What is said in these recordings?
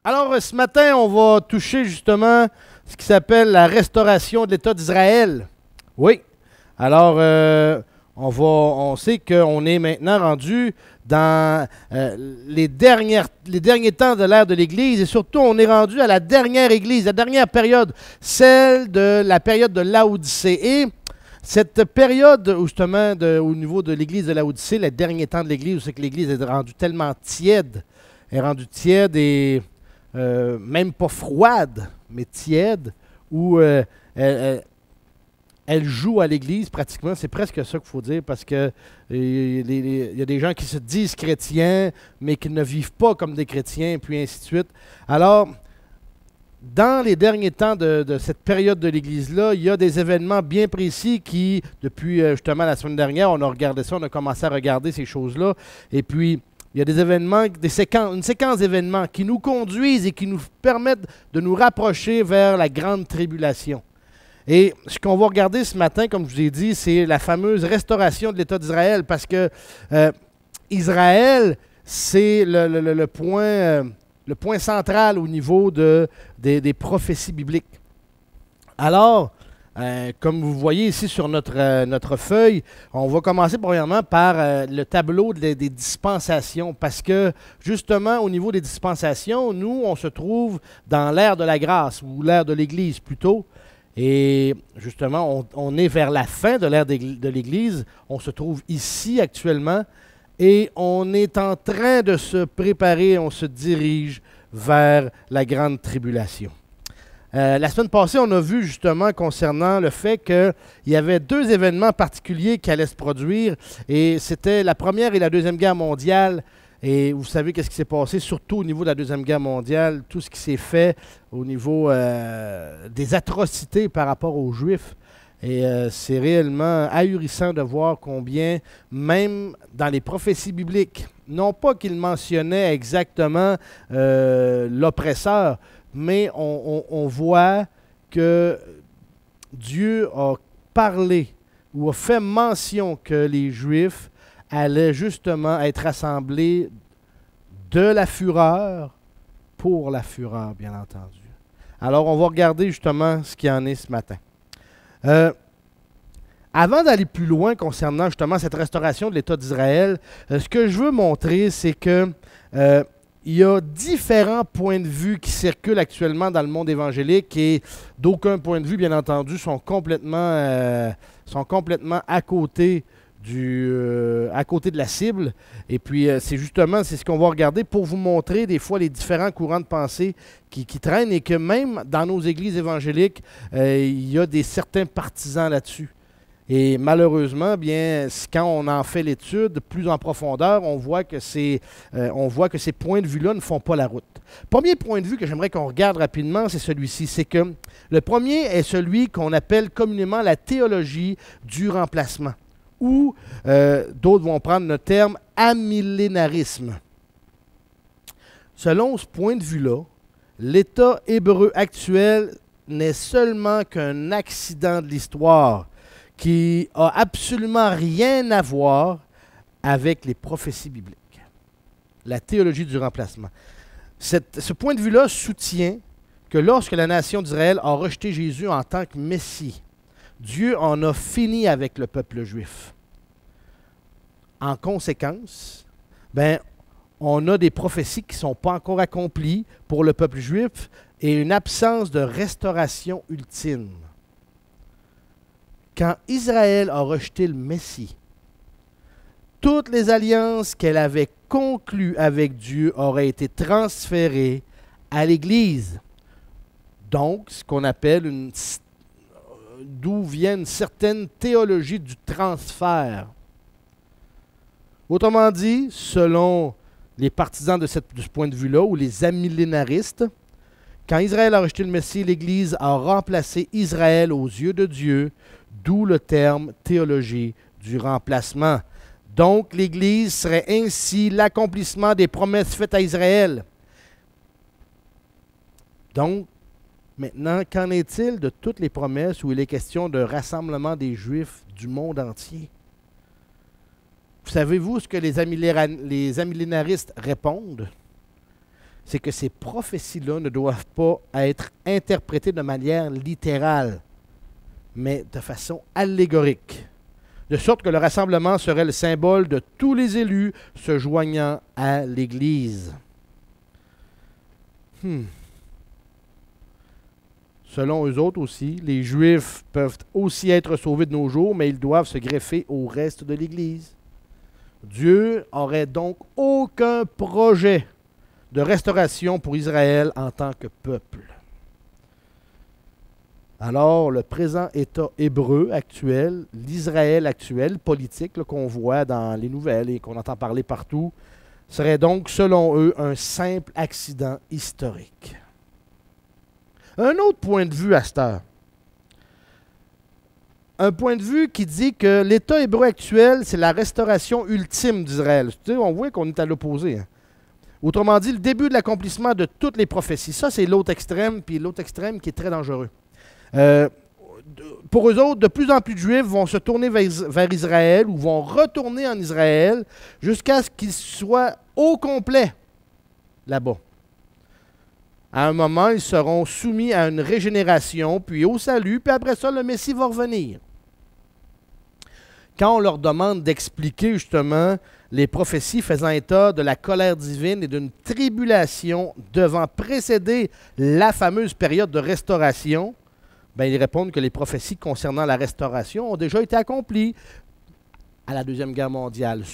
Alors, ce matin, on va toucher justement ce qui s'appelle la restauration de l'État d'Israël. Oui. Alors, on sait qu'on est maintenant rendu dans les derniers temps de l'ère de l'Église et surtout, on est rendu à la dernière Église, la dernière période, celle de la période de Laodicée. Et cette période, justement, au niveau de l'Église de Laodicée, les derniers temps de l'Église, où c'est que l'Église est rendue tellement tiède, est rendue tiède et même pas froide, mais tiède, où elle joue à l'Église pratiquement. C'est presque ça qu'il faut dire, parce que il y a des gens qui se disent chrétiens, mais qui ne vivent pas comme des chrétiens, puis ainsi de suite. Alors, dans les derniers temps de cette période de l'Église-là, il y a des événements bien précis qui, depuis justement la semaine dernière, on a regardé ça, on a commencé à regarder ces choses-là, et puis il y a des événements, une séquence d'événements qui nous conduisent et qui nous permettent de nous rapprocher vers la grande tribulation. Et ce qu'on va regarder ce matin, comme je vous ai dit, c'est la fameuse restauration de l'État d'Israël, parce que Israël, c'est le point central au niveau des prophéties bibliques. Alors, comme vous voyez ici sur notre feuille, on va commencer premièrement par le tableau des dispensations, parce que justement au niveau des dispensations, nous on se trouve dans l'ère de la grâce, ou l'ère de l'Église plutôt, et justement on est vers la fin de l'ère de l'Église, on se trouve ici actuellement, et on est en train de se préparer, on se dirige vers la grande tribulation. La semaine passée, on a vu justement concernant le fait qu'il y avait deux événements particuliers qui allaient se produire, et c'était la Première et la Deuxième Guerre mondiale. Et vous savez qu'est-ce qui s'est passé, surtout au niveau de la Deuxième Guerre mondiale, tout ce qui s'est fait au niveau des atrocités par rapport aux Juifs. Et c'est réellement ahurissant de voir combien, même dans les prophéties bibliques, non pas qu'il mentionnait exactement l'oppresseur, mais on voit que Dieu a parlé ou a fait mention que les Juifs allaient justement être assemblés de la fureur pour la fureur, bien entendu. Alors, on va regarder justement ce qu'il y en est ce matin. Avant d'aller plus loin concernant justement cette restauration de l'État d'Israël, ce que je veux montrer, c'est que il y a différents points de vue qui circulent actuellement dans le monde évangélique et d'aucun point de vue, bien entendu, sont complètement à côté de la cible. Et puis, c'est ce qu'on va regarder pour vous montrer des fois les différents courants de pensée qui traînent et que même dans nos églises évangéliques, il y a certains partisans là-dessus. Et malheureusement, bien, quand on en fait l'étude plus en profondeur, on voit que ces points de vue-là ne font pas la route. Premier point de vue que j'aimerais qu'on regarde rapidement, c'est celui-ci. C'est que le premier est celui qu'on appelle communément la théologie du remplacement, ou d'autres vont prendre le terme amillénarisme. Selon ce point de vue-là, l'État hébreu actuel n'est seulement qu'un accident de l'histoire qui n'a absolument rien à voir avec les prophéties bibliques. La théologie du remplacement. Ce point de vue-là soutient que lorsque la nation d'Israël a rejeté Jésus en tant que Messie, Dieu en a fini avec le peuple juif. En conséquence, on a des prophéties qui ne sont pas encore accomplies pour le peuple juif et une absence de restauration ultime. Quand Israël a rejeté le Messie, toutes les alliances qu'elle avait conclues avec Dieu auraient été transférées à l'Église. Donc, ce qu'on appelle d'où vient une certaine théologie du transfert. Autrement dit, selon les partisans de ce point de vue-là, ou les amillénaristes, quand Israël a rejeté le Messie, l'Église a remplacé Israël aux yeux de Dieu, d'où le terme théologie du remplacement. Donc, l'Église serait ainsi l'accomplissement des promesses faites à Israël. Donc, maintenant, qu'en est-il de toutes les promesses où il est question de rassemblement des Juifs du monde entier? Savez-vous ce que les amillénaristes répondent? C'est que ces prophéties-là ne doivent pas être interprétées de manière littérale, mais de façon allégorique, de sorte que le rassemblement serait le symbole de tous les élus se joignant à l'Église. Selon eux autres aussi, les Juifs peuvent aussi être sauvés de nos jours, mais ils doivent se greffer au reste de l'Église. Dieu n'aurait donc aucun projet de restauration pour Israël en tant que peuple. Alors, le présent État hébreu actuel, l'Israël actuel, politique, qu'on voit dans les nouvelles et qu'on entend parler partout, serait donc, selon eux, un simple accident historique. Un autre point de vue à cette heure. Un point de vue qui dit que l'État hébreu actuel, c'est la restauration ultime d'Israël. Tu sais, on voit qu'on est à l'opposé. Autrement dit, le début de l'accomplissement de toutes les prophéties. Ça, c'est l'autre extrême, puis l'autre extrême qui est très dangereux. Pour eux autres, de plus en plus de Juifs vont se tourner vers Israël ou vont retourner en Israël jusqu'à ce qu'ils soient au complet là-bas. À un moment, ils seront soumis à une régénération, puis au salut, puis après ça, le Messie va revenir. Quand on leur demande d'expliquer justement les prophéties faisant état de la colère divine et d'une tribulation devant précéder la fameuse période de restauration, ben, ils répondent que les prophéties concernant la restauration ont déjà été accomplies à la Deuxième Guerre mondiale,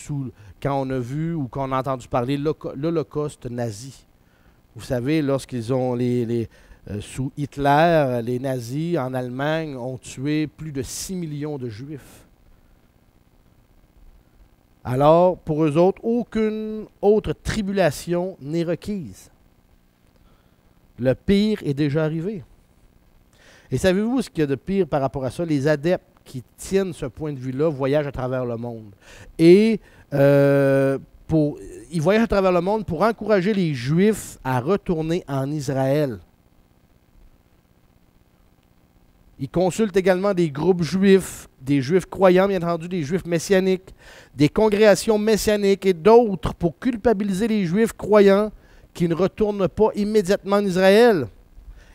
quand on a vu ou qu'on a entendu parler de l'Holocauste nazi. Vous savez, lorsqu'ils ont sous Hitler, les nazis en Allemagne ont tué plus de 6 millions de Juifs. Alors, pour eux autres, aucune autre tribulation n'est requise. Le pire est déjà arrivé. Et savez-vous ce qu'il y a de pire par rapport à ça? Les adeptes qui tiennent ce point de vue-là voyagent à travers le monde. Et ils voyagent à travers le monde pour encourager les Juifs à retourner en Israël. Ils consultent également des groupes juifs, des Juifs croyants, bien entendu, des Juifs messianiques, des congrégations messianiques et d'autres pour culpabiliser les Juifs croyants qui ne retournent pas immédiatement en Israël.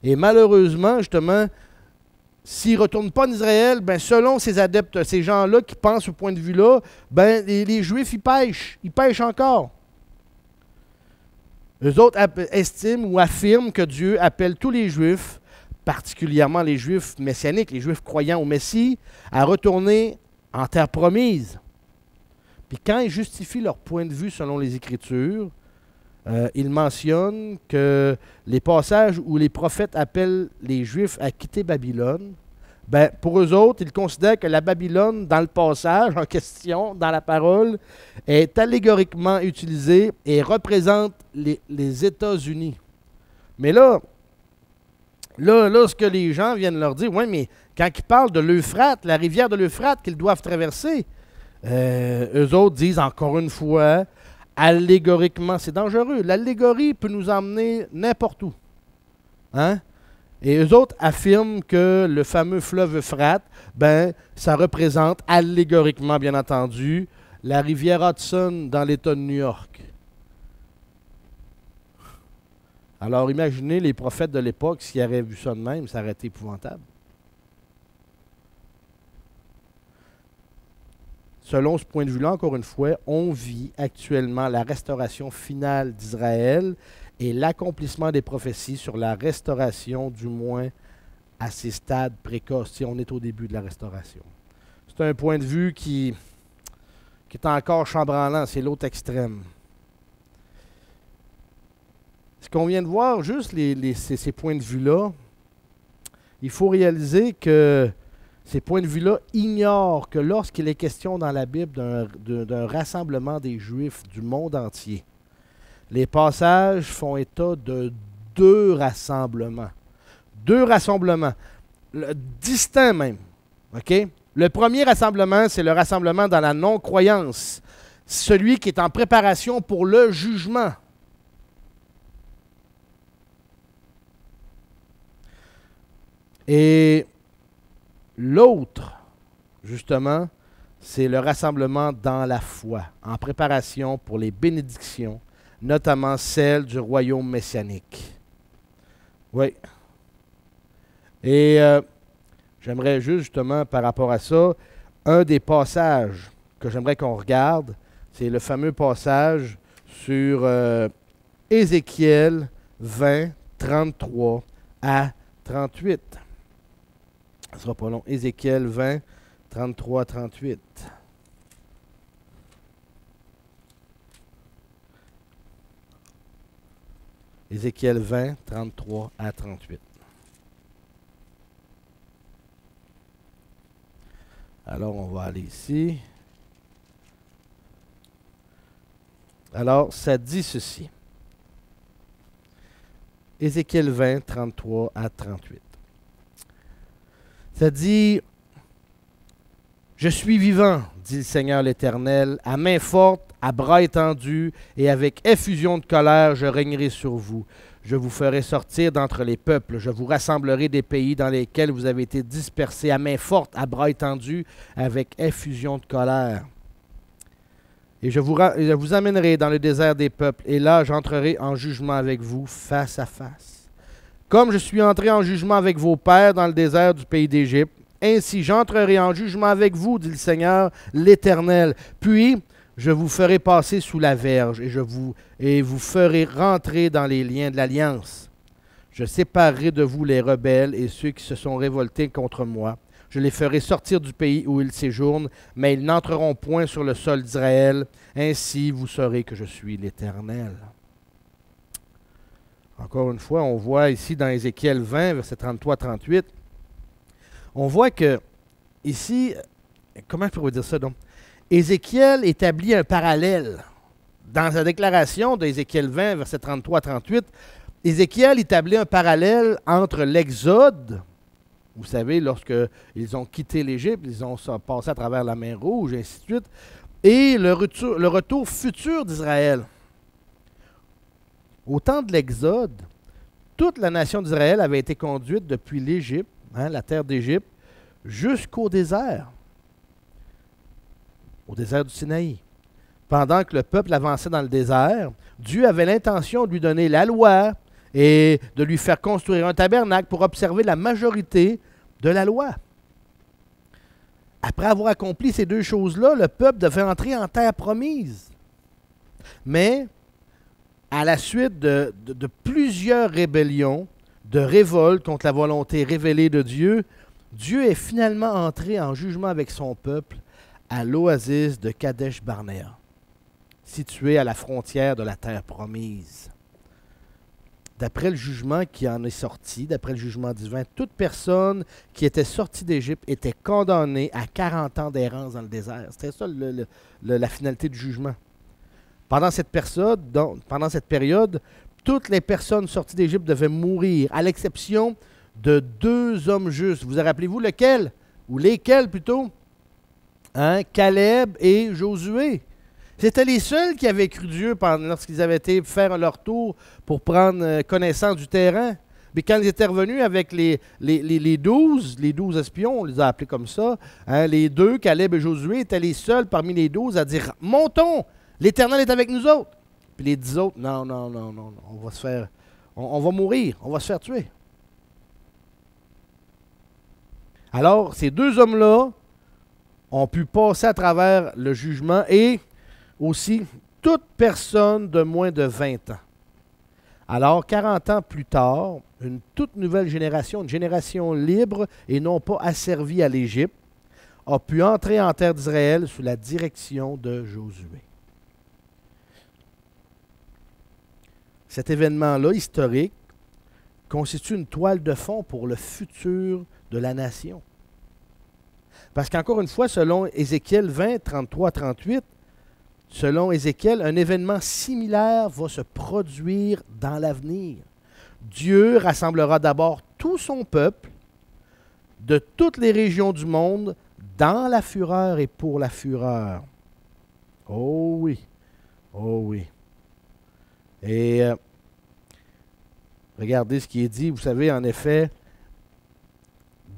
Et malheureusement, justement, s'ils ne retournent pas en Israël, ben selon ces adeptes, ces gens-là qui pensent au point de vue-là, ben les Juifs, ils pêchent encore. Eux autres estiment ou affirment que Dieu appelle tous les Juifs, particulièrement les Juifs messianiques, les Juifs croyants au Messie, à retourner en terre promise. Puis quand ils justifient leur point de vue selon les Écritures, ils mentionnent que les passages où les prophètes appellent les Juifs à quitter Babylone, ben, pour eux autres, ils considèrent que la Babylone, dans le passage en question, dans la parole, est allégoriquement utilisée et représente les États-Unis. Mais là, ce que les gens viennent leur dire, oui, mais quand ils parlent de l'Euphrate, la rivière de l'Euphrate qu'ils doivent traverser, eux autres disent encore une fois, allégoriquement, c'est dangereux. L'allégorie peut nous emmener n'importe où. Hein? Et eux autres affirment que le fameux fleuve Euphrate, ben, ça représente allégoriquement, bien entendu, la rivière Hudson dans l'État de New York. Alors imaginez les prophètes de l'époque, s'ils avaient vu ça de même, ça aurait été épouvantable. Selon ce point de vue-là, encore une fois, on vit actuellement la restauration finale d'Israël et l'accomplissement des prophéties sur la restauration, du moins à ces stades précoces, si on est au début de la restauration. C'est un point de vue qui est encore chambranlant, c'est l'autre extrême. Ce qu'on vient de voir, juste ces points de vue-là, il faut réaliser que ces points de vue-là ignorent que lorsqu'il est question dans la Bible d'un rassemblement des Juifs du monde entier, les passages font état de deux rassemblements. Deux rassemblements, distincts même. OK? Le premier rassemblement, c'est le rassemblement dans la non-croyance, celui qui est en préparation pour le jugement. Et l'autre, justement, c'est le rassemblement dans la foi, en préparation pour les bénédictions, notamment celles du royaume messianique. Oui. Et j'aimerais juste, justement, par rapport à ça, un des passages que j'aimerais qu'on regarde, c'est le fameux passage sur Ézéchiel 20, 33 à 38. Ce ne sera pas long. Ézéchiel 20, 33 à 38. Ézéchiel 20, 33 à 38. Alors, on va aller ici. Alors, ça dit ceci. Ézéchiel 20, 33 à 38. Ça dit, « Je suis vivant, dit le Seigneur l'Éternel, à main forte, à bras étendus, et avec effusion de colère, je régnerai sur vous. Je vous ferai sortir d'entre les peuples, je vous rassemblerai des pays dans lesquels vous avez été dispersés, à main forte, à bras étendus, avec effusion de colère. Et je vous amènerai dans le désert des peuples, et là j'entrerai en jugement avec vous face à face. Comme je suis entré en jugement avec vos pères dans le désert du pays d'Égypte, ainsi j'entrerai en jugement avec vous, dit le Seigneur l'Éternel. Puis je vous ferai passer sous la verge, et vous ferai rentrer dans les liens de l'alliance. Je séparerai de vous les rebelles et ceux qui se sont révoltés contre moi. Je les ferai sortir du pays où ils séjournent, mais ils n'entreront point sur le sol d'Israël. Ainsi, vous saurez que je suis l'Éternel. » Encore une fois, on voit ici dans Ézéchiel 20, versets 33-38, on voit que ici, comment je pourrais dire ça donc? Ézéchiel établit un parallèle. Dans sa déclaration d'Ézéchiel 20, versets 33-38, Ézéchiel établit un parallèle entre l'Exode. Vous savez, lorsqu'ils ont quitté l'Égypte, ils ont passé à travers la mer Rouge, et ainsi de suite, et le retour futur d'Israël. Au temps de l'Exode, toute la nation d'Israël avait été conduite depuis l'Égypte, la terre d'Égypte, jusqu'au désert du Sinaï. Pendant que le peuple avançait dans le désert, Dieu avait l'intention de lui donner la loi et de lui faire construire un tabernacle pour observer la majorité de la loi. Après avoir accompli ces deux choses-là, le peuple devait entrer en terre promise. Mais, à la suite de plusieurs rébellions, de révoltes contre la volonté révélée de Dieu, Dieu est finalement entré en jugement avec son peuple à l'oasis de Kadesh-Barnéa, situé à la frontière de la terre promise. D'après le jugement qui en est sorti, d'après le jugement divin, toute personne qui était sortie d'Égypte était condamnée à 40 ans d'errance dans le désert. C'était ça la finalité du jugement. Pendant cette période, toutes les personnes sorties d'Égypte devaient mourir, à l'exception de 2 hommes justes. Vous rappelez-vous lequel? Ou lesquels plutôt? Caleb et Josué. C'était les seuls qui avaient cru Dieu lorsqu'ils avaient été faire leur tour pour prendre connaissance du terrain. Mais quand ils étaient revenus avec les 12 espions, on les a appelés comme ça, les 2, Caleb et Josué, étaient les seuls parmi les 12 à dire « Montons, l'Éternel est avec nous autres. » Puis les 10 autres « Non, on va mourir, on va se faire tuer. » Alors, ces 2 hommes-là ont pu passer à travers le jugement et aussi toute personne de moins de 20 ans. Alors, 40 ans plus tard, une toute nouvelle génération, une génération libre et non pas asservie à l'Égypte, a pu entrer en terre d'Israël sous la direction de Josué. Cet événement-là, historique, constitue une toile de fond pour le futur de la nation. Parce qu'encore une fois, selon Ézéchiel 20, 33, 38, selon Ézéchiel, un événement similaire va se produire dans l'avenir. Dieu rassemblera d'abord tout son peuple de toutes les régions du monde dans la fureur et pour la fureur. Oh oui, oh oui. Et regardez ce qui est dit. Vous savez, en effet,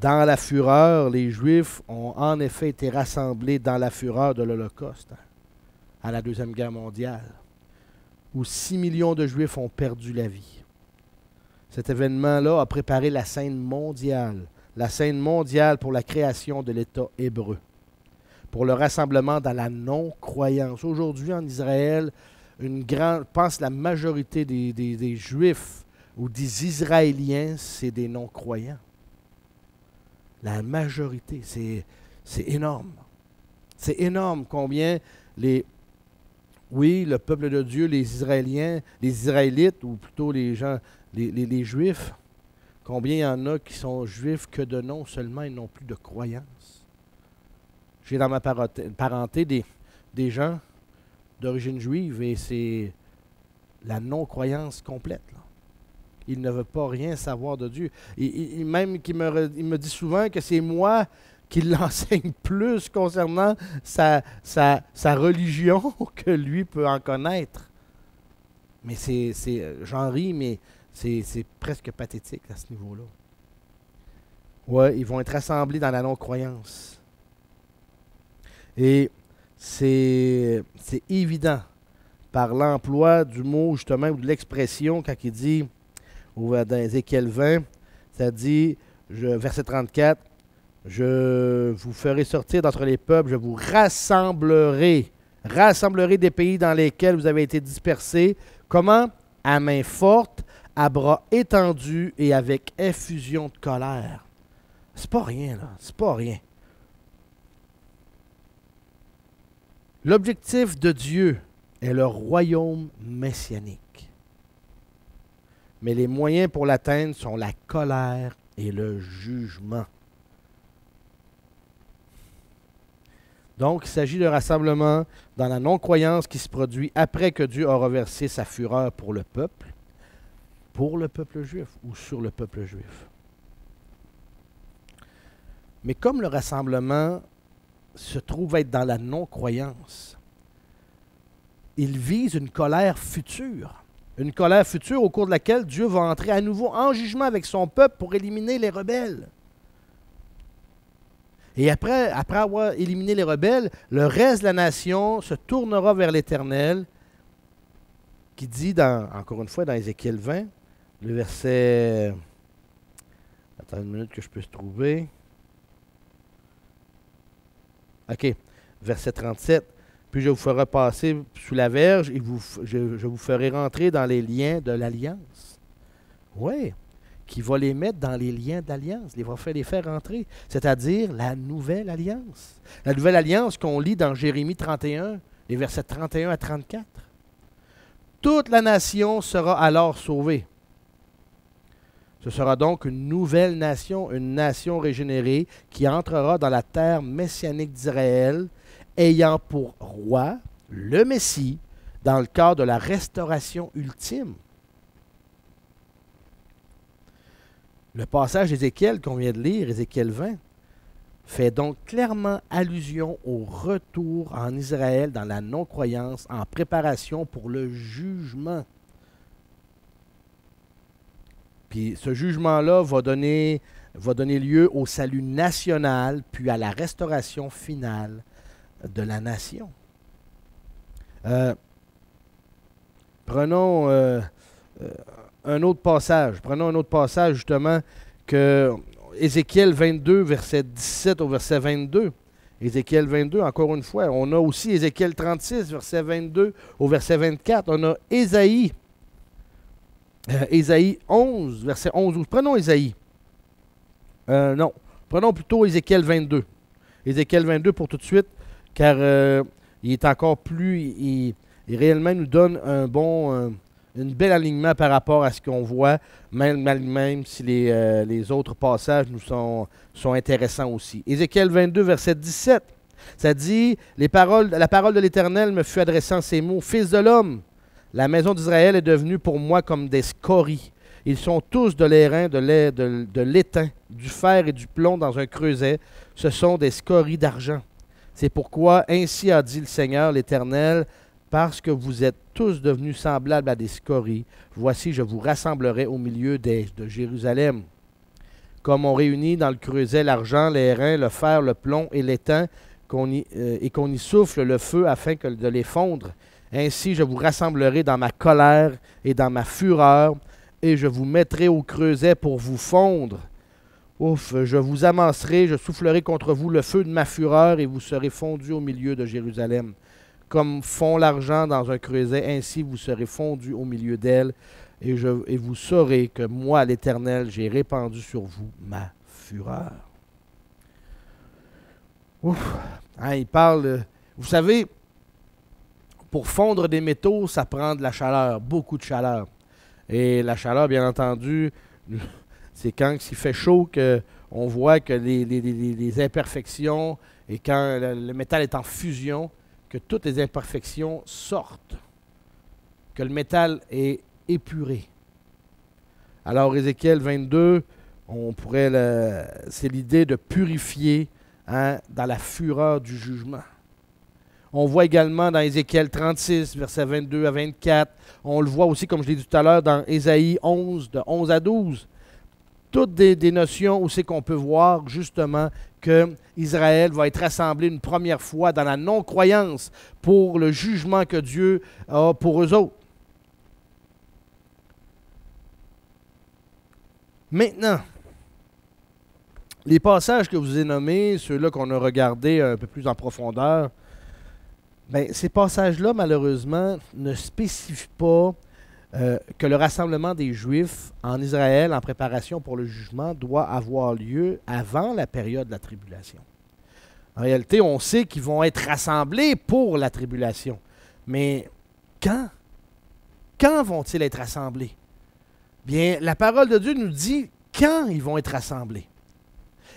dans la fureur, les Juifs ont en effet été rassemblés dans la fureur de l'Holocauste, à la Deuxième Guerre mondiale, où 6 millions de Juifs ont perdu la vie. Cet événement-là a préparé la scène mondiale pour la création de l'État hébreu, pour le rassemblement dans la non-croyance. Aujourd'hui, en Israël, je pense la majorité des Juifs ou des Israéliens, c'est des non-croyants. La majorité, c'est énorme. C'est énorme combien le peuple de Dieu, les Israéliens, les Israélites, ou plutôt les gens, les Juifs, combien il y en a qui sont Juifs que de nom seulement, ils n'ont plus de croyance. J'ai dans ma parenté des gens d'origine juive et c'est la non-croyance complète, là. Il ne veut pas rien savoir de Dieu. Même il me dit souvent que c'est moi qui l'enseigne plus concernant sa religion que lui peut en connaître. Mais j'en ris, mais c'est presque pathétique à ce niveau-là. Ouais, ils vont être rassemblés dans la non-croyance. Et c'est évident par l'emploi du mot, justement, ou de l'expression, quand il dit, dans Ézéchiel 20, ça dit, verset 34, « Je vous ferai sortir d'entre les peuples, je vous rassemblerai des pays dans lesquels vous avez été dispersés. » Comment? À main forte, à bras étendus et avec effusion de colère. C'est pas rien, là. C'est pas rien. L'objectif de Dieu est le royaume messianique. Mais les moyens pour l'atteindre sont la colère et le jugement. Donc, il s'agit d'un rassemblement dans la non-croyance qui se produit après que Dieu aura versé sa fureur pour le peuple juif ou sur le peuple juif. Mais comme le rassemblement se trouve être dans la non-croyance, il vise une colère future. Une colère future au cours de laquelle Dieu va entrer à nouveau en jugement avec son peuple pour éliminer les rebelles. Et après avoir éliminé les rebelles, le reste de la nation se tournera vers l'Éternel, qui dit, encore une fois, dans Ézéchiel 20, le verset... Attends une minute que je peux se trouver. OK, verset 37. Puis je vous ferai passer sous la verge et je vous ferai rentrer dans les liens de l'alliance. Oui, qui va les mettre dans les liens d'alliance. Il va les faire rentrer, c'est-à-dire la nouvelle alliance. La nouvelle alliance qu'on lit dans Jérémie 31, les versets 31 à 34. Toute la nation sera alors sauvée. Ce sera donc une nouvelle nation, une nation régénérée qui entrera dans la terre messianique d'Israël, ayant pour roi le Messie dans le cadre de la restauration ultime. Le passage d'Ézéchiel qu'on vient de lire, Ézéchiel 20, fait donc clairement allusion au retour en Israël dans la non-croyance en préparation pour le jugement. Puis ce jugement-là va donner lieu au salut national, puis à la restauration finale de la nation. Prenons un autre passage, justement, que Ézéchiel 22, verset 17 au verset 22. Ézéchiel 22, encore une fois. On a aussi Ézéchiel 36, verset 22 au verset 24. On a Ésaïe 11, verset 11. Prenons Ésaïe. Prenons plutôt Ézéchiel 22. Ézéchiel 22 pour tout de suite, car il est encore plus... Il réellement nous donne un bon un bel alignement par rapport à ce qu'on voit, même si les autres passages nous sont intéressants aussi. Ézéchiel 22, verset 17, ça dit, la parole de l'Éternel me fut adressée en ces mots, « Fils de l'homme, la maison d'Israël est devenue pour moi comme des scories. Ils sont tous de l'airain, de l'étain, du fer et du plomb dans un creuset. Ce sont des scories d'argent. C'est pourquoi, ainsi a dit le Seigneur l'Éternel, parce que vous êtes tous devenus semblables à des scories, voici, je vous rassemblerai au milieu de Jérusalem. Comme on réunit dans le creuset l'argent, l'airain, le fer, le plomb et l'étain, qu'on y souffle le feu afin de les fondre. Ainsi, je vous rassemblerai dans ma colère et dans ma fureur, et je vous mettrai au creuset pour vous fondre. Ouf, je vous amasserai, je soufflerai contre vous le feu de ma fureur, et vous serez fondus au milieu de Jérusalem. Comme fond l'argent dans un creuset, ainsi vous serez fondus au milieu d'elle, et vous saurez que moi, l'Éternel, j'ai répandu sur vous ma fureur. Ouf, hein, il parle, vous savez, pour fondre des métaux, ça prend de la chaleur, beaucoup de chaleur. Et la chaleur, bien entendu, c'est quand il fait chaud qu'on voit que les imperfections, et quand le métal est en fusion, que toutes les imperfections sortent, que le métal est épuré. Alors, Ézéchiel 22, c'est l'idée de purifier dans la fureur du jugement. On voit également dans Ézéchiel 36, versets 22 à 24. On le voit aussi, comme je l'ai dit tout à l'heure, dans Ésaïe 11, de 11 à 12. Toutes des notions où c'est qu'on peut voir justement que Israël va être rassemblé une première fois dans la non-croyance pour le jugement que Dieu a pour eux autres. Maintenant, les passages que je vous ai nommés, ceux-là qu'on a regardés un peu plus en profondeur, bien, ces passages-là, malheureusement, ne spécifient pas que le rassemblement des Juifs en Israël en préparation pour le jugement doit avoir lieu avant la période de la tribulation. En réalité, on sait qu'ils vont être rassemblés pour la tribulation. Mais quand? Quand vont-ils être rassemblés? Bien, la parole de Dieu nous dit quand ils vont être rassemblés.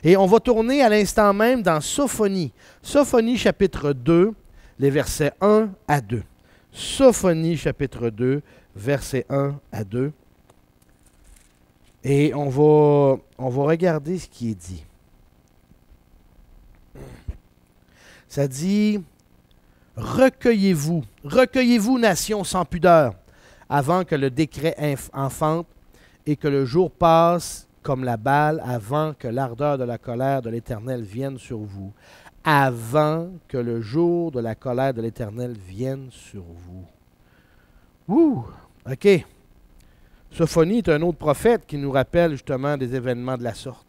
Et on va tourner à l'instant même dans Sophonie. Sophonie chapitre 2, les versets 1 à 2. Sophonie chapitre 2, versets 1 à 2. Et on va regarder ce qui est dit. Ça dit, recueillez-vous, recueillez-vous, nation sans pudeur, avant que le décret enfante et que le jour passe comme la balle, avant que l'ardeur de la colère de l'Éternel vienne sur vous, avant que le jour de la colère de l'Éternel vienne sur vous. Ouh! OK. Sophonie est un autre prophète qui nous rappelle justement des événements de la sorte.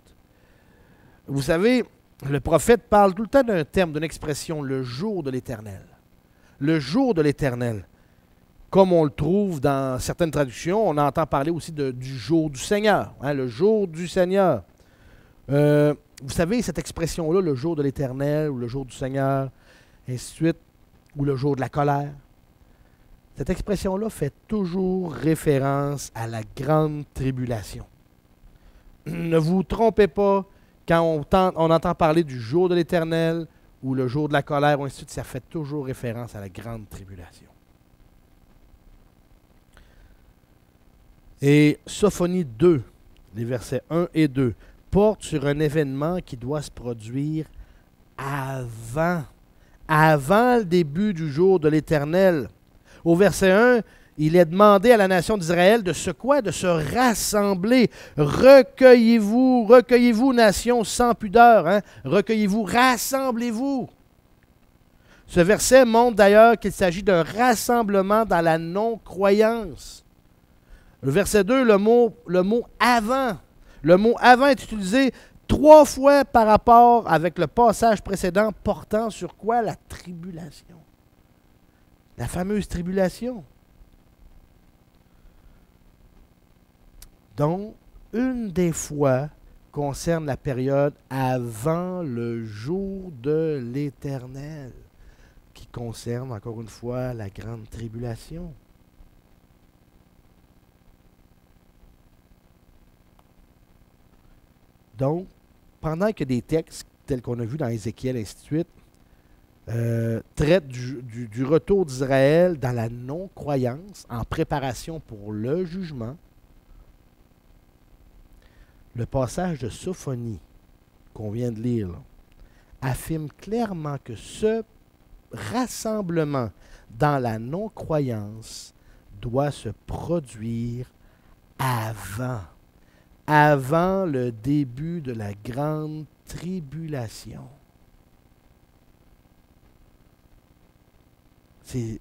Vous savez, le prophète parle tout le temps d'un terme, d'une expression, le jour de l'Éternel. Le jour de l'Éternel. Comme on le trouve dans certaines traductions, on entend parler aussi du jour du Seigneur, le jour du Seigneur. Vous savez, cette expression-là, le jour de l'Éternel, ou le jour du Seigneur, ainsi de suite, ou le jour de la colère, cette expression-là fait toujours référence à la grande tribulation. Ne vous trompez pas, quand on entend parler du jour de l'Éternel, ou le jour de la colère, ou ainsi de suite, ça fait toujours référence à la grande tribulation. Et Sophonie 2, les versets 1 et 2, porte sur un événement qui doit se produire avant le début du jour de l'Éternel. Au verset 1, il est demandé à la nation d'Israël de se quoi? De se rassembler. Recueillez-vous, recueillez-vous, nation sans pudeur. Recueillez-vous, rassemblez-vous. Ce verset montre d'ailleurs qu'il s'agit d'un rassemblement dans la non-croyance. Le verset 2, le mot avant. Le mot avant est utilisé 3 fois par rapport avec le passage précédent portant sur quoi? La tribulation. La fameuse tribulation. Donc, une des fois concerne la période avant le jour de l'Éternel, qui concerne encore une fois la grande tribulation. Donc, pendant que des textes tels qu'on a vu dans Ézéchiel, ainsi de suite, traitent du retour d'Israël dans la non-croyance, en préparation pour le jugement, le passage de Sophonie qu'on vient de lire là, affirme clairement que ce rassemblement dans la non-croyance doit se produire avant le début de la grande tribulation. C'est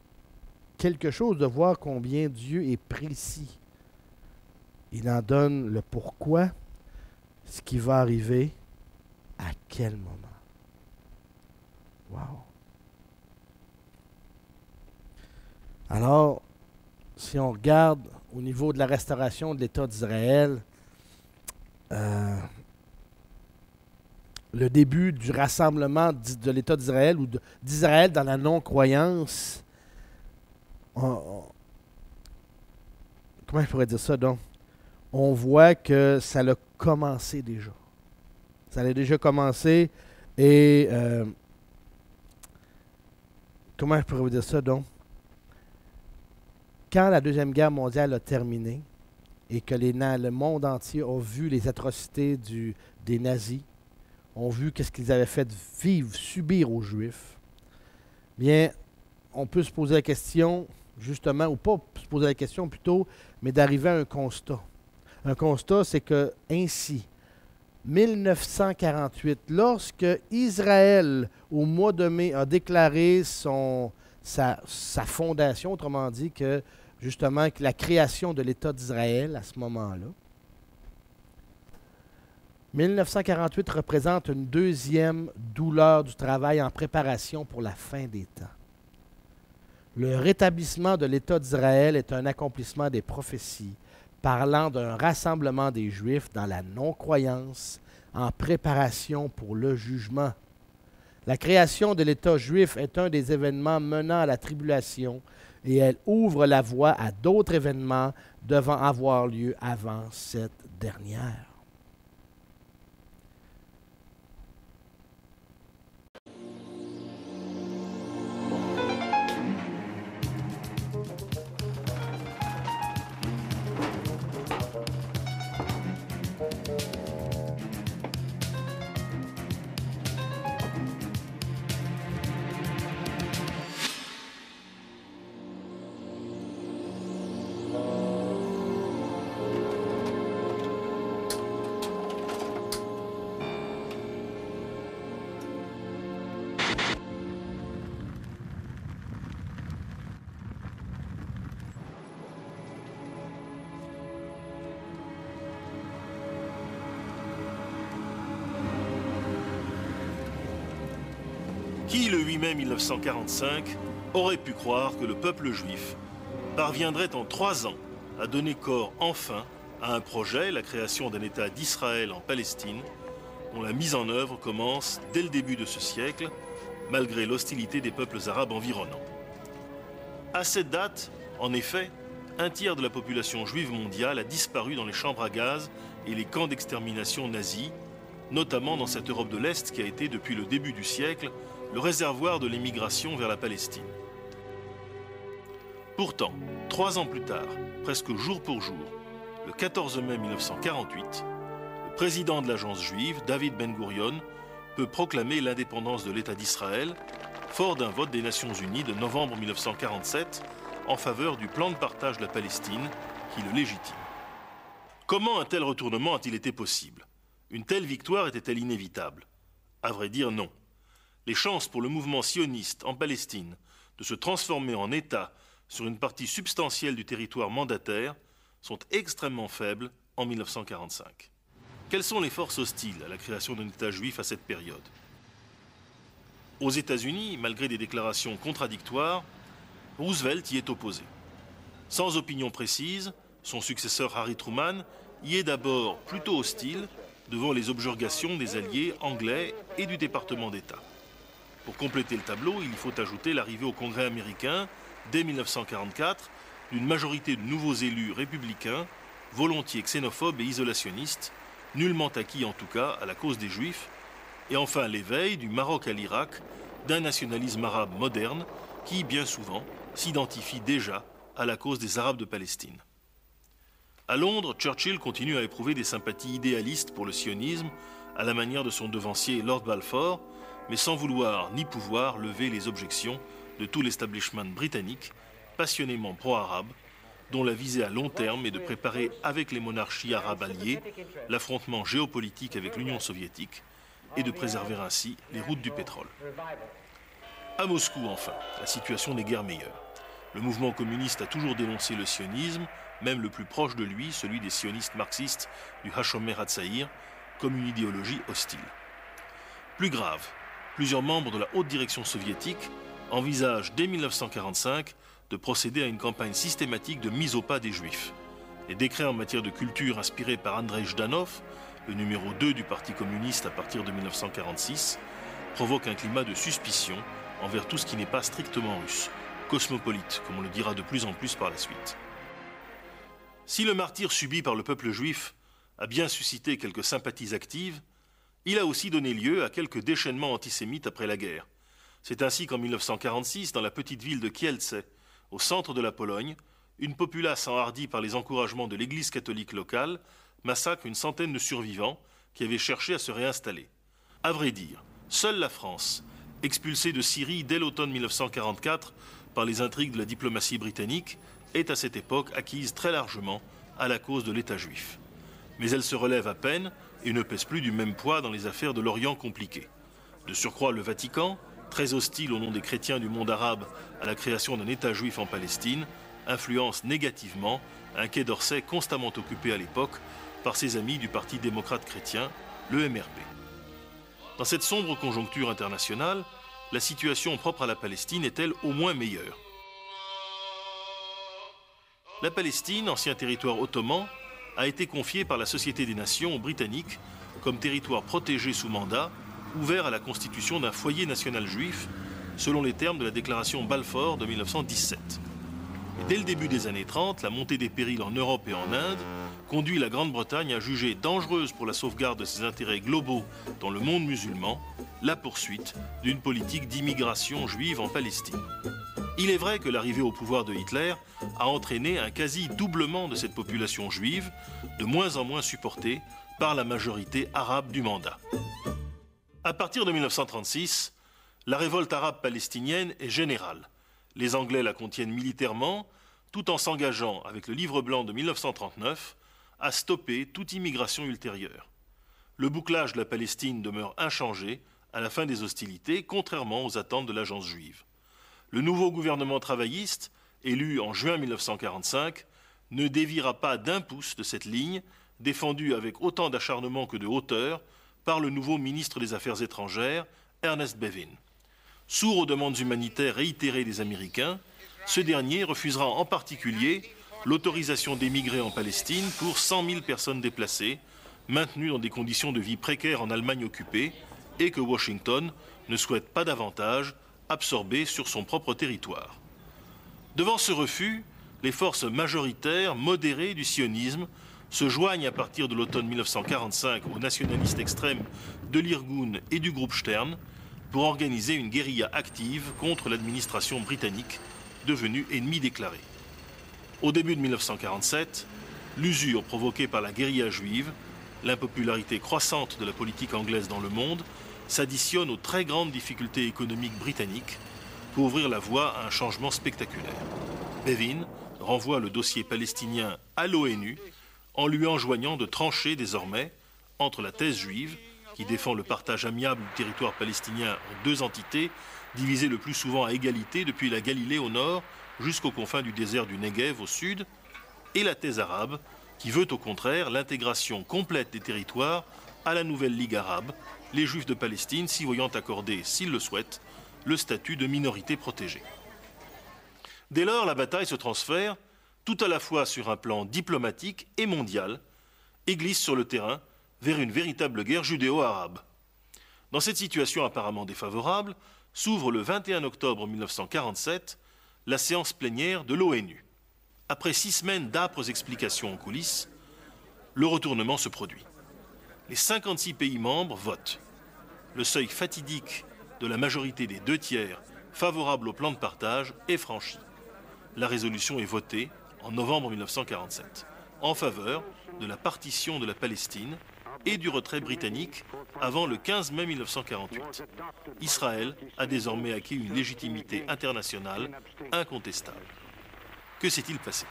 quelque chose de voir combien Dieu est précis. Il en donne le pourquoi, ce qui va arriver, à quel moment. Wow. Alors, si on regarde au niveau de la restauration de l'État d'Israël, le début du rassemblement de l'État d'Israël ou d'Israël dans la non-croyance, comment je pourrais dire ça donc? On voit que ça a commencé déjà. Ça a déjà commencé et comment je pourrais vous dire ça donc? Quand la Deuxième Guerre mondiale a terminé et que le monde entier a vu les atrocités des nazis, ont vu qu'est-ce qu'ils avaient fait vivre, subir aux Juifs, bien, on peut se poser la question, justement, ou pas se poser la question plutôt, mais d'arriver à un constat. Un constat, c'est que ainsi, 1948, lorsque Israël, au mois de mai, a déclaré sa fondation, autrement dit que justement la création de l'État d'Israël à ce moment-là, 1948 représente une deuxième douleur du travail en préparation pour la fin des temps. Le rétablissement de l'État d'Israël est un accomplissement des prophéties parlant d'un rassemblement des Juifs dans la non-croyance en préparation pour le jugement. La création de l'État juif est un des événements menant à la tribulation et elle ouvre la voie à d'autres événements devant avoir lieu avant cette dernière. Qui, le 8 mai 1945, aurait pu croire que le peuple juif parviendrait en 3 ans à donner corps enfin à un projet, la création d'un État d'Israël en Palestine, dont la mise en œuvre commence dès le début de ce siècle, malgré l'hostilité des peuples arabes environnants. À cette date, en effet, un tiers de la population juive mondiale a disparu dans les chambres à gaz et les camps d'extermination nazis, notamment dans cette Europe de l'Est qui a été, depuis le début du siècle, le réservoir de l'émigration vers la Palestine. Pourtant, 3 ans plus tard, presque jour pour jour, le 14 mai 1948, le président de l'agence juive, David Ben-Gurion, peut proclamer l'indépendance de l'État d'Israël, fort d'un vote des Nations Unies de novembre 1947 en faveur du plan de partage de la Palestine qui le légitime. Comment un tel retournement a-t-il été possible? Une telle victoire était-elle inévitable? À vrai dire, non. Les chances pour le mouvement sioniste en Palestine de se transformer en État sur une partie substantielle du territoire mandataire sont extrêmement faibles en 1945. Quelles sont les forces hostiles à la création d'un État juif à cette période? Aux États-Unis, malgré des déclarations contradictoires, Roosevelt y est opposé. Sans opinion précise, son successeur Harry Truman y est d'abord plutôt hostile devant les objurgations des alliés anglais et du département d'État. Pour compléter le tableau, il faut ajouter l'arrivée au Congrès américain, dès 1944, d'une majorité de nouveaux élus républicains, volontiers xénophobes et isolationnistes, nullement acquis en tout cas à la cause des Juifs, et enfin l'éveil du Maroc à l'Irak d'un nationalisme arabe moderne qui, bien souvent, s'identifie déjà à la cause des Arabes de Palestine. À Londres, Churchill continue à éprouver des sympathies idéalistes pour le sionisme, à la manière de son devancier Lord Balfour, mais sans vouloir ni pouvoir lever les objections de tout l'establishment britannique, passionnément pro-arabe, dont la visée à long terme est de préparer avec les monarchies arabes alliées l'affrontement géopolitique avec l'Union soviétique et de préserver ainsi les routes du pétrole. À Moscou, enfin, la situation n'est guère meilleure. Le mouvement communiste a toujours dénoncé le sionisme, même le plus proche de lui, celui des sionistes marxistes du Hashomer Hatzair, comme une idéologie hostile. Plus grave, plusieurs membres de la haute direction soviétique envisagent dès 1945 de procéder à une campagne systématique de mise au pas des Juifs. Les décrets en matière de culture inspirés par Andrei Jdanov, le numéro 2 du Parti communiste à partir de 1946, provoquent un climat de suspicion envers tout ce qui n'est pas strictement russe, cosmopolite, comme on le dira de plus en plus par la suite. Si le martyre subi par le peuple juif a bien suscité quelques sympathies actives, il a aussi donné lieu à quelques déchaînements antisémites après la guerre. C'est ainsi qu'en 1946, dans la petite ville de Kielce, au centre de la Pologne, une populace enhardie par les encouragements de l'église catholique locale massacre une centaine de survivants qui avaient cherché à se réinstaller. À vrai dire, seule la France, expulsée de Syrie dès l'automne 1944 par les intrigues de la diplomatie britannique, est à cette époque acquise très largement à la cause de l'État juif. Mais elle se relève à peine et ne pèse plus du même poids dans les affaires de l'Orient compliqué. De surcroît, le Vatican, très hostile au nom des chrétiens du monde arabe à la création d'un État juif en Palestine, influence négativement un Quai d'Orsay constamment occupé à l'époque par ses amis du Parti démocrate chrétien, le MRP. Dans cette sombre conjoncture internationale, la situation propre à la Palestine est-elle au moins meilleure? La Palestine, ancien territoire ottoman, a été confiée par la Société des Nations aux Britanniques comme territoire protégé sous mandat, ouvert à la constitution d'un foyer national juif, selon les termes de la déclaration Balfour de 1917. Dès le début des années 30, la montée des périls en Europe et en Inde conduit la Grande-Bretagne à juger dangereuse pour la sauvegarde de ses intérêts globaux dans le monde musulman la poursuite d'une politique d'immigration juive en Palestine. Il est vrai que l'arrivée au pouvoir de Hitler a entraîné un quasi-doublement de cette population juive, de moins en moins supportée par la majorité arabe du mandat. À partir de 1936, la révolte arabe palestinienne est générale. Les Anglais la contiennent militairement, tout en s'engageant, avec le livre blanc de 1939, à stopper toute immigration ultérieure. Le bouclage de la Palestine demeure inchangé à la fin des hostilités, contrairement aux attentes de l'agence juive. Le nouveau gouvernement travailliste, élu en juin 1945, ne déviera pas d'un pouce de cette ligne, défendue avec autant d'acharnement que de hauteur par le nouveau ministre des Affaires étrangères, Ernest Bevin. Sourd aux demandes humanitaires réitérées des Américains, ce dernier refusera en particulier l'autorisation d'émigrer en Palestine pour 100 000 personnes déplacées, maintenues dans des conditions de vie précaires en Allemagne occupée, et que Washington ne souhaite pas davantage absorber sur son propre territoire. Devant ce refus, les forces majoritaires, modérées du sionisme se joignent à partir de l'automne 1945 aux nationalistes extrêmes de l'Irgun et du groupe Stern pour organiser une guérilla active contre l'administration britannique, devenue ennemie déclarée. Au début de 1947, l'usure provoquée par la guérilla juive, l'impopularité croissante de la politique anglaise dans le monde, s'additionne aux très grandes difficultés économiques britanniques pour ouvrir la voie à un changement spectaculaire. Bevin renvoie le dossier palestinien à l'ONU en lui enjoignant de trancher désormais entre la thèse juive, qui défend le partage amiable du territoire palestinien en deux entités, divisées le plus souvent à égalité depuis la Galilée au nord jusqu'aux confins du désert du Negev au sud, et la thèse arabe, qui veut au contraire l'intégration complète des territoires à la nouvelle Ligue arabe, les Juifs de Palestine s'y voyant accorder, s'ils le souhaitent, le statut de minorité protégée. Dès lors, la bataille se transfère, tout à la fois sur un plan diplomatique et mondial, et glisse sur le terrain vers une véritable guerre judéo-arabe. Dans cette situation apparemment défavorable, s'ouvre le 21 octobre 1947 la séance plénière de l'ONU. Après 6 semaines d'âpres explications en coulisses, le retournement se produit. Les 56 pays membres votent. Le seuil fatidique de la majorité des 2/3 favorable au plan de partage est franchi. La résolution est votée en novembre 1947 en faveur de la partition de la Palestine et du retrait britannique avant le 15 mai 1948. Israël a désormais acquis une légitimité internationale incontestable. Que s'est-il passé?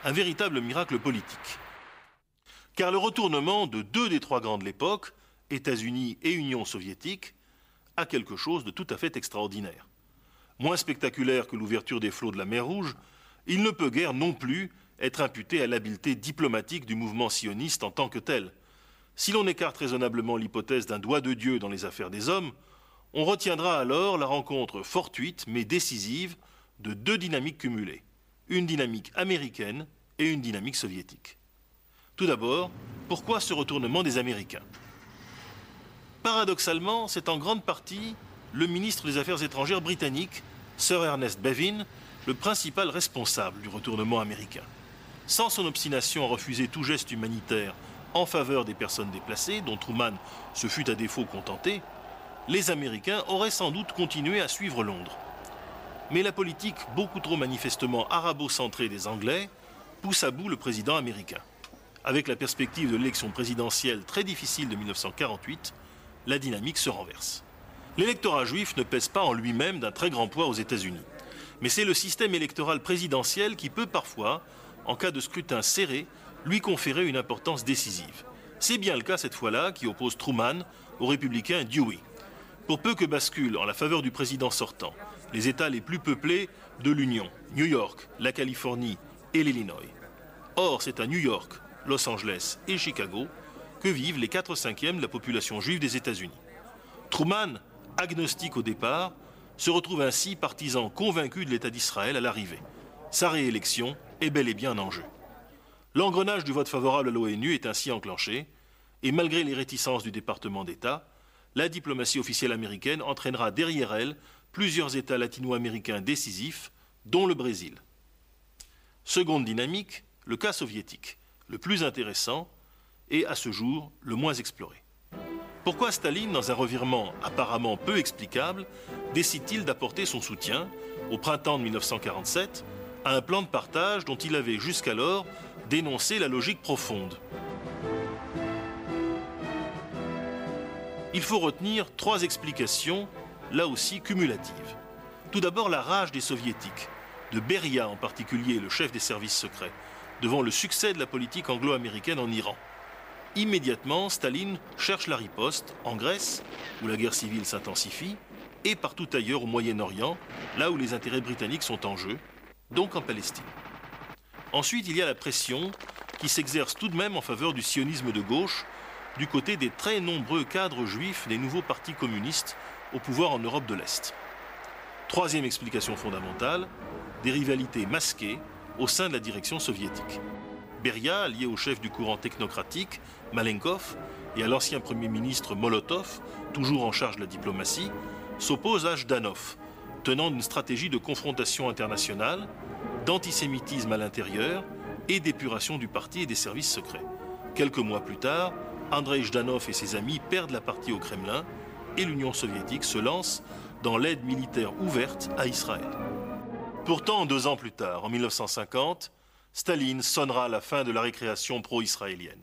Un véritable miracle politique. Car le retournement de 2 des 3 grands de l'époque, États-Unis et Union soviétique, a quelque chose de tout à fait extraordinaire. Moins spectaculaire que l'ouverture des flots de la mer Rouge, il ne peut guère non plus être imputé à l'habileté diplomatique du mouvement sioniste en tant que tel. Si l'on écarte raisonnablement l'hypothèse d'un doigt de Dieu dans les affaires des hommes, on retiendra alors la rencontre fortuite mais décisive de 2 dynamiques cumulées, une dynamique américaine et une dynamique soviétique. Tout d'abord, pourquoi ce retournement des Américains? Paradoxalement, c'est en grande partie le ministre des Affaires étrangères britannique, Sir Ernest Bevin, le principal responsable du retournement américain. Sans son obstination à refuser tout geste humanitaire en faveur des personnes déplacées, dont Truman se fut à défaut contenté, les Américains auraient sans doute continué à suivre Londres. Mais la politique beaucoup trop manifestement arabo-centrée des Anglais pousse à bout le président américain. Avec la perspective de l'élection présidentielle très difficile de 1948, la dynamique se renverse. L'électorat juif ne pèse pas en lui-même d'un très grand poids aux États-Unis. Mais c'est le système électoral présidentiel qui peut parfois, en cas de scrutin serré, lui conférer une importance décisive. C'est bien le cas cette fois-là qui oppose Truman au républicain Dewey. Pour peu que basculent en la faveur du président sortant les États les plus peuplés de l'Union, New York, la Californie et l'Illinois. Or, c'est à New York, Los Angeles et Chicago que vivent les 4/5 de la population juive des États-Unis. Truman, agnostique au départ, se retrouve ainsi partisan convaincu de l'État d'Israël à l'arrivée. Sa réélection est bel et bien en jeu. L'engrenage du vote favorable à l'ONU est ainsi enclenché, et malgré les réticences du département d'État, la diplomatie officielle américaine entraînera derrière elle plusieurs États latino-américains décisifs, dont le Brésil. Seconde dynamique, le cas soviétique, le plus intéressant et à ce jour le moins exploré. Pourquoi Staline, dans un revirement apparemment peu explicable, décide-t-il d'apporter son soutien, au printemps de 1947, à un plan de partage dont il avait jusqu'alors dénoncé la logique profonde? Il faut retenir 3 explications, là aussi cumulatives. Tout d'abord, la rage des soviétiques, de Beria en particulier, le chef des services secrets, devant le succès de la politique anglo-américaine en Iran. Immédiatement, Staline cherche la riposte en Grèce, où la guerre civile s'intensifie, et partout ailleurs au Moyen-Orient, là où les intérêts britanniques sont en jeu, donc en Palestine. Ensuite, il y a la pression qui s'exerce tout de même en faveur du sionisme de gauche, du côté des très nombreux cadres juifs des nouveaux partis communistes au pouvoir en Europe de l'Est. Troisième explication fondamentale, des rivalités masquées au sein de la direction soviétique. Beria, lié au chef du courant technocratique, Malenkov, et à l'ancien Premier ministre Molotov, toujours en charge de la diplomatie, s'oppose à Jdanov, tenant d'une stratégie de confrontation internationale, d'antisémitisme à l'intérieur et d'épuration du parti et des services secrets. Quelques mois plus tard, Andrei Jdanov et ses amis perdent la partie au Kremlin et l'Union soviétique se lance dans l'aide militaire ouverte à Israël. Pourtant, 2 ans plus tard, en 1950, Staline sonnera la fin de la récréation pro-israélienne.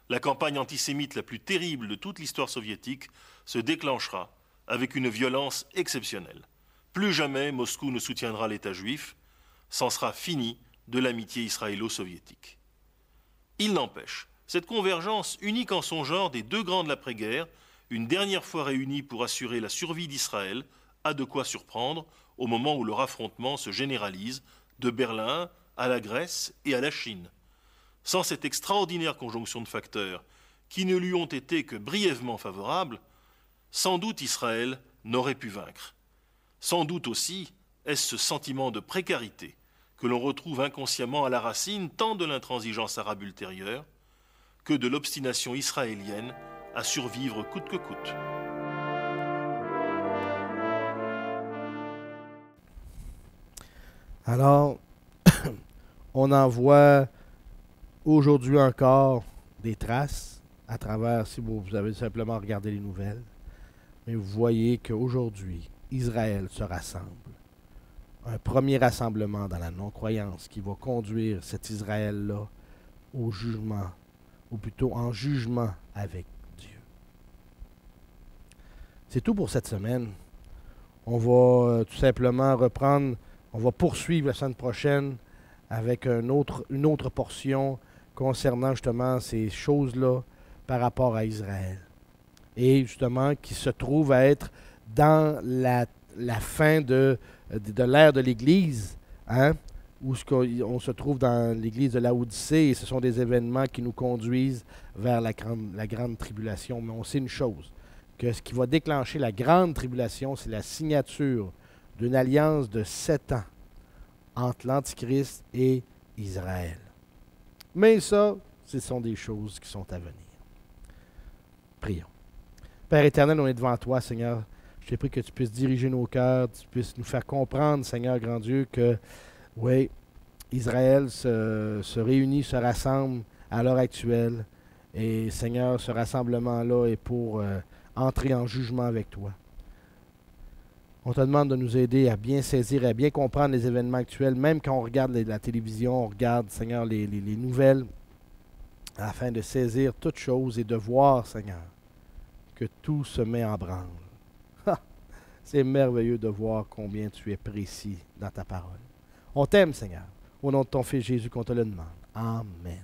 La campagne antisémite la plus terrible de toute l'histoire soviétique se déclenchera avec une violence exceptionnelle. Plus jamais Moscou ne soutiendra l'État juif, c'en sera fini de l'amitié israélo-soviétique. Il n'empêche, cette convergence unique en son genre des 2 grands de l'après-guerre, une dernière fois réunis pour assurer la survie d'Israël, a de quoi surprendre au moment où leur affrontement se généralise de Berlin à la Grèce et à la Chine. Sans cette extraordinaire conjonction de facteurs, qui ne lui ont été que brièvement favorables, sans doute Israël n'aurait pu vaincre. Sans doute aussi est-ce ce sentiment de précarité que l'on retrouve inconsciemment à la racine tant de l'intransigeance arabe ultérieure que de l'obstination israélienne à survivre coûte que coûte. Alors, on en voit aujourd'hui encore des traces à travers, si vous avez simplement regardé les nouvelles, mais vous voyez qu'aujourd'hui, Israël se rassemble. Un premier rassemblement dans la non-croyance qui va conduire cet Israël-là au jugement, ou plutôt en jugement avec Dieu. C'est tout pour cette semaine. On va tout simplement reprendre, on va poursuivre la semaine prochaine avec une autre portion concernant justement ces choses-là par rapport à Israël. Et justement, qui se trouve à être dans la fin de l'ère de l'Église, hein, où on se trouve dans l'Église de Laodicée, et ce sont des événements qui nous conduisent vers la grande tribulation. Mais on sait une chose, que ce qui va déclencher la grande tribulation, c'est la signature d'une alliance de 7 ans entre l'Antichrist et Israël. Mais ça, ce sont des choses qui sont à venir. Prions. Père éternel, on est devant toi, Seigneur. Je t'ai prie que tu puisses diriger nos cœurs, tu puisses nous faire comprendre, Seigneur grand Dieu, que, oui, Israël se réunit, se rassemble à l'heure actuelle. Et, Seigneur, ce rassemblement-là est pour entrer en jugement avec toi. On te demande de nous aider à bien saisir, à bien comprendre les événements actuels, même quand on regarde la télévision, on regarde, Seigneur, les nouvelles, afin de saisir toutes choses et de voir, Seigneur, que tout se met en branle. C'est merveilleux de voir combien tu es précis dans ta parole. On t'aime, Seigneur. Au nom de ton Fils Jésus qu'on te le demande. Amen.